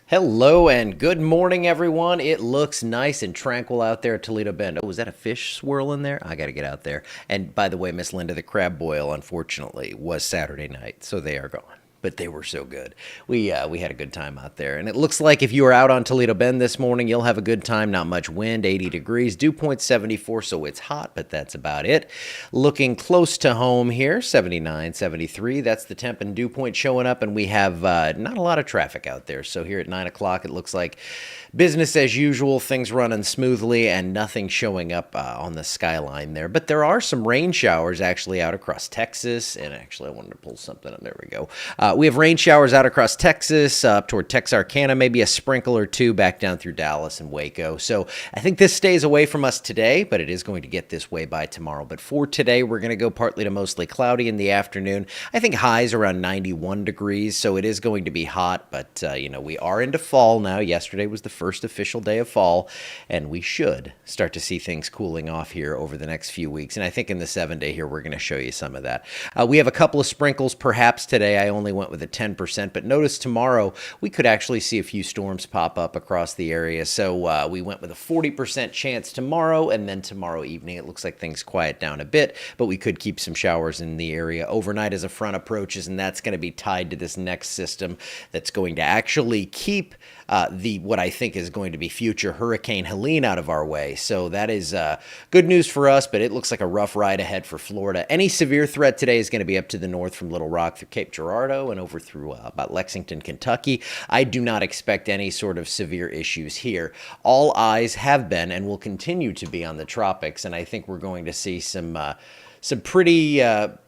Hello and good morning, everyone. It looks nice and tranquil out there at Toledo Bend. Oh, was that a fish swirling there? I got to get out there. And by the way, Miss Linda, the crab boil, unfortunately, was Saturday night, so they are gone. But they were so good. We had a good time out there, and it looks like if you are out on Toledo Bend this morning, you'll have a good time. Not much wind, 80 degrees, dew point 74, so it's hot, but that's about it. Looking close to home here, 79, 73. That's the temp and dew point showing up, and we have not a lot of traffic out there. So here at 9 o'clock, it looks like business as usual, things running smoothly, and nothing showing up on the skyline there. But there are some rain showers actually out across Texas, and actually I wanted to pull something up. There we go. We have rain showers out across Texas, up toward Texarkana, maybe a sprinkle or two back down through Dallas and Waco. So I think this stays away from us today, but it is going to get this way by tomorrow. But for today, we're going to go partly to mostly cloudy in the afternoon. I think highs around 91 degrees, so it is going to be hot, but we are into fall now. Yesterday was the first official day of fall, and we should start to see things cooling off here over the next few weeks. And I think in the 7-day here, we're going to show you some of that. We have a couple of sprinkles perhaps today. I only went with a 10%, but notice tomorrow we could actually see a few storms pop up across the area. So we went with a 40% chance tomorrow, and then tomorrow evening it looks like things quiet down a bit, but we could keep some showers in the area overnight as a front approaches, and that's going to be tied to this next system that's going to actually keep what I think is going to be future Hurricane Helene out of our way. So that is good news for us, but it looks like a rough ride ahead for Florida. Any severe threat today is going to be up to the north from Little Rock through Cape Girardeau and over through about Lexington, Kentucky. I do not expect any sort of severe issues here. All eyes have been and will continue to be on the tropics, and I think we're going to see some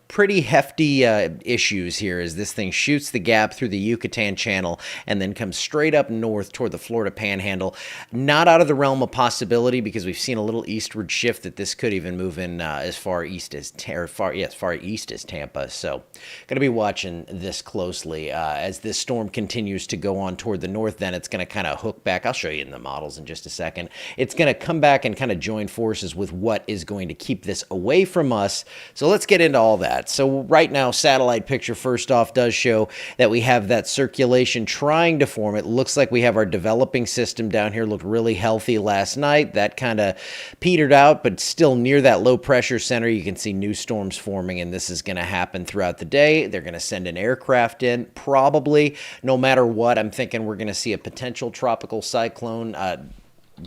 pretty hefty issues here as this thing shoots the gap through the Yucatan Channel and then comes straight up north toward the Florida Panhandle. Not out of the realm of possibility because we've seen a little eastward shift that this could even move in as far east as Tampa. So going to be watching this closely as this storm continues to go on toward the north. Then it's going to kind of hook back. I'll show you in the models in just a second. It's going to come back and kind of join forces with what is going to keep this away from us. So let's get into all that. So right now, satellite picture first off does show that we have that circulation trying to form. It looks like we have our developing system down here. Looked really healthy last night. That kind of petered out, but still near that low pressure center. You can see new storms forming, and this is going to happen throughout the day. They're going to send an aircraft in, probably. No matter what, I'm thinking we're going to see a potential tropical cyclone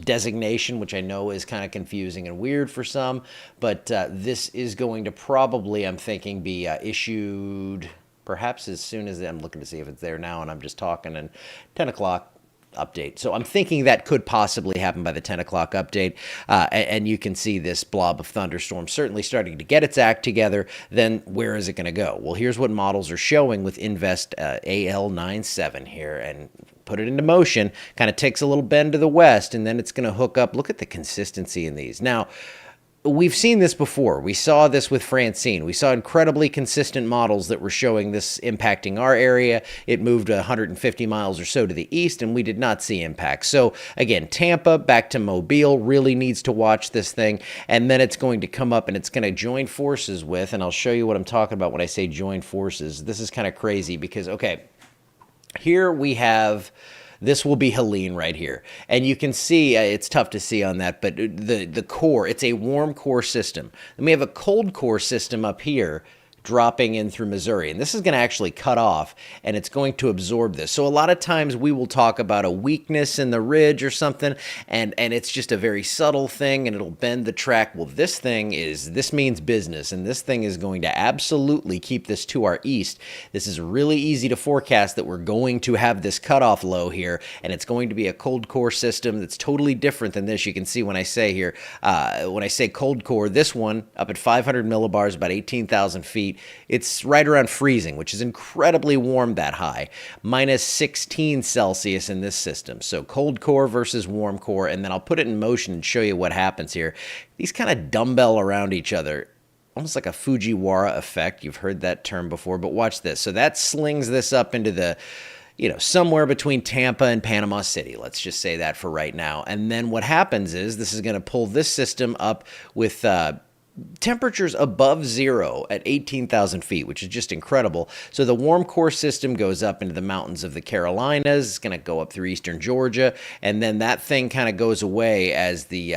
designation, which I know is kind of confusing and weird for some, but this is going to probably, I'm thinking, be issued perhaps as soon as I'm looking to see if it's there now, and I'm just talking, and 10 o'clock update. So I'm thinking that could possibly happen by the 10 o'clock update, and you can see this blob of thunderstorm certainly starting to get its act together. Then where is it going to go? Well, here's what models are showing with Invest AL97 here, and put it into motion, kind of takes a little bend to the west, and then it's going to hook up. Look at the consistency in these. Now, we've seen this before. We saw this with Francine. We saw incredibly consistent models that were showing this impacting our area. It moved 150 miles or so to the east, and we did not see impact. So again, Tampa back to Mobile really needs to watch this thing, and then it's going to come up and it's going to join forces with, and I'll show you what I'm talking about when I say join forces. This is kind of crazy because, okay, here we have, this will be Helene right here. And you can see, it's tough to see on that, but the core, it's a warm core system. Then we have a cold core system up here dropping in through Missouri. And this is going to actually cut off, and it's going to absorb this. So a lot of times we will talk about a weakness in the ridge or something, and it's just a very subtle thing, and it'll bend the track. Well, this means business, and this thing is going to absolutely keep this to our east. This is really easy to forecast that we're going to have this cutoff low here, and it's going to be a cold core system that's totally different than this. You can see when I say here, when I say cold core, this one up at 500 millibars, about 18,000 feet, it's right around freezing, which is incredibly warm that high. Minus 16 Celsius in this system. So cold core versus warm core, and then I'll put it in motion and show you what happens here. These kind of dumbbell around each other, almost like a Fujiwara effect. You've heard that term before, but watch this. So that slings this up into the, somewhere between Tampa and Panama City. Let's just say that for right now. And then what happens is this is going to pull this system up with temperatures above zero at 18,000 feet, which is just incredible. So the warm core system goes up into the mountains of the Carolinas. It's going to go up through eastern Georgia, and then that thing kind of goes away as the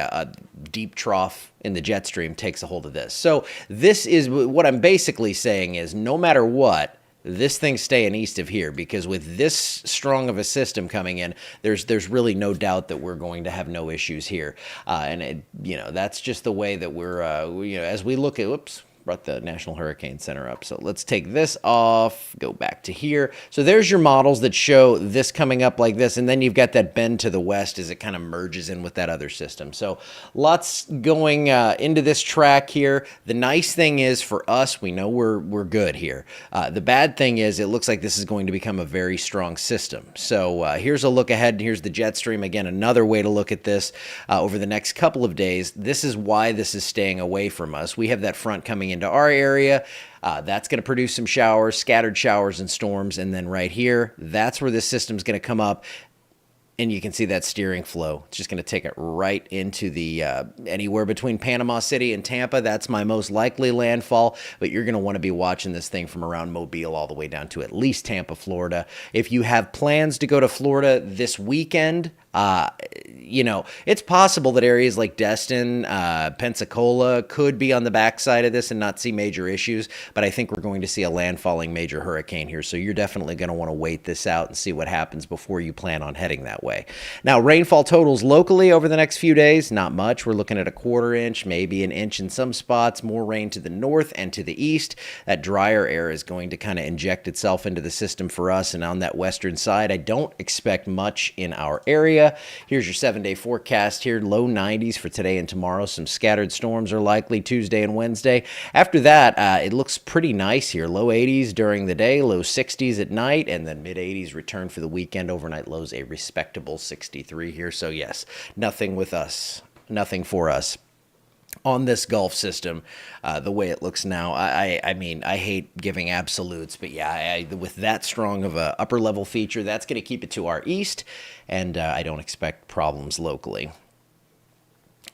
deep trough in the jet stream takes a hold of this. So this is what I'm basically saying is no matter what, this thing's staying east of here, because with this strong of a system coming in, there's really no doubt that we're going to have no issues here. That's just the way that we're, as we look at, whoops, brought the National Hurricane Center up. So let's take this off, go back to here. So there's your models that show this coming up like this, and then you've got that bend to the west as it kind of merges in with that other system. So lots going into this track here. The nice thing is for us, we know we're good here. The bad thing is it looks like this is going to become a very strong system. So here's a look ahead. Here's the jet stream. Again, another way to look at this over the next couple of days. This is why this is staying away from us. We have that front coming into our area. That's going to produce some showers, scattered showers and storms. And then right here, that's where this system's going to come up. And you can see that steering flow. It's just going to take it right into the anywhere between Panama City and Tampa. That's my most likely landfall. But you're going to want to be watching this thing from around Mobile all the way down to at least Tampa, Florida. If you have plans to go to Florida this weekend, it's possible that areas like Destin, Pensacola could be on the backside of this and not see major issues, but I think we're going to see a landfalling major hurricane here, so you're definitely going to want to wait this out and see what happens before you plan on heading that way. Now, rainfall totals locally over the next few days, not much. We're looking at a quarter inch, maybe an inch in some spots, more rain to the north and to the east. That drier air is going to kind of inject itself into the system for us, and on that western side, I don't expect much in our area. Here's your 7-day forecast here. Low 90s for today and tomorrow. Some scattered storms are likely Tuesday and Wednesday. After that, it looks pretty nice here. Low 80s during the day, low 60s at night, and then mid 80s return for the weekend. Overnight lows a respectable 63 here. So yes, nothing with us, nothing for us on this Gulf system, the way it looks now. I mean, I hate giving absolutes, but yeah, with that strong of a upper level feature, that's going to keep it to our east, and I don't expect problems locally.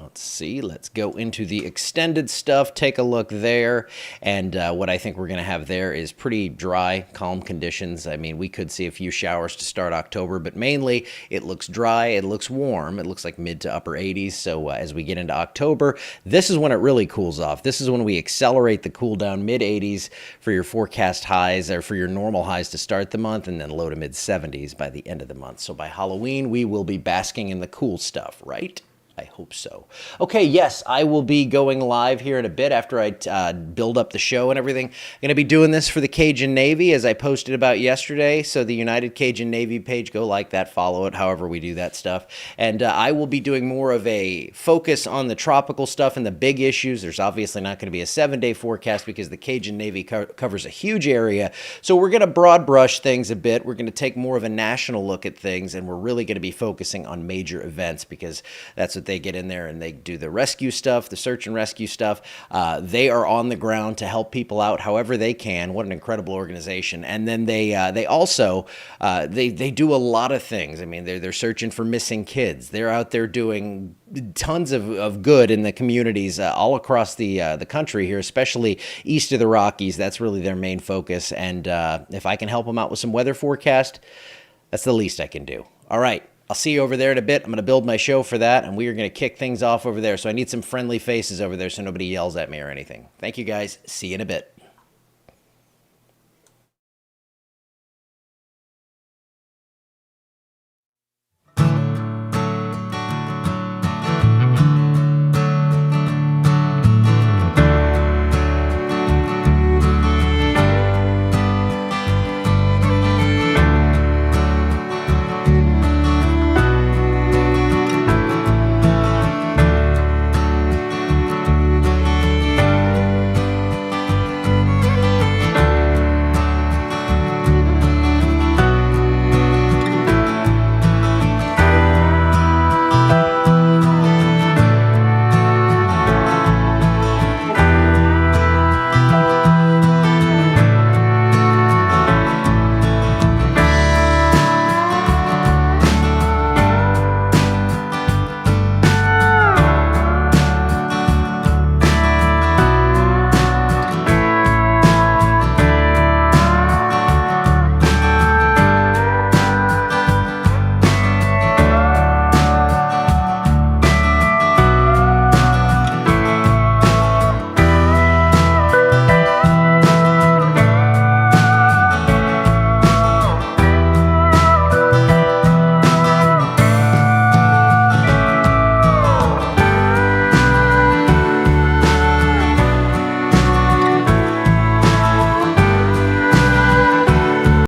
Let's see. Let's go into the extended stuff. Take a look there. And what I think we're going to have there is pretty dry, calm conditions. I mean, we could see a few showers to start October, but mainly it looks dry. It looks warm. It looks like mid to upper 80s. So as we get into October, this is when it really cools off. This is when we accelerate the cool down, mid 80s for your forecast highs, or for your normal highs to start the month, and then low to mid 70s by the end of the month. So by Halloween, we will be basking in the cool stuff, right? I hope so. Okay, yes, I will be going live here in a bit after I build up the show and everything. I'm going to be doing this for the Cajun Navy, as I posted about yesterday. So the United Cajun Navy page, go like that, follow it, however we do that stuff. And I will be doing more of a focus on the tropical stuff and the big issues. There's obviously not going to be a 7-day forecast because the Cajun Navy covers a huge area. So we're going to broad brush things a bit. We're going to take more of a national look at things, and we're really going to be focusing on major events, because that's what they get in there and they do the rescue stuff, the search and rescue stuff. They are on the ground to help people out however they can. What an incredible organization. And then they also they do a lot of things. I mean, they're searching for missing kids. They're out there doing tons of good in the communities all across the country here, especially east of the Rockies. That's really their main focus. And if I can help them out with some weather forecast, that's the least I can do. All right. I'll see you over there in a bit. I'm going to build my show for that, and we are going to kick things off over there. So I need some friendly faces over there so nobody yells at me or anything. Thank you, guys. See you in a bit.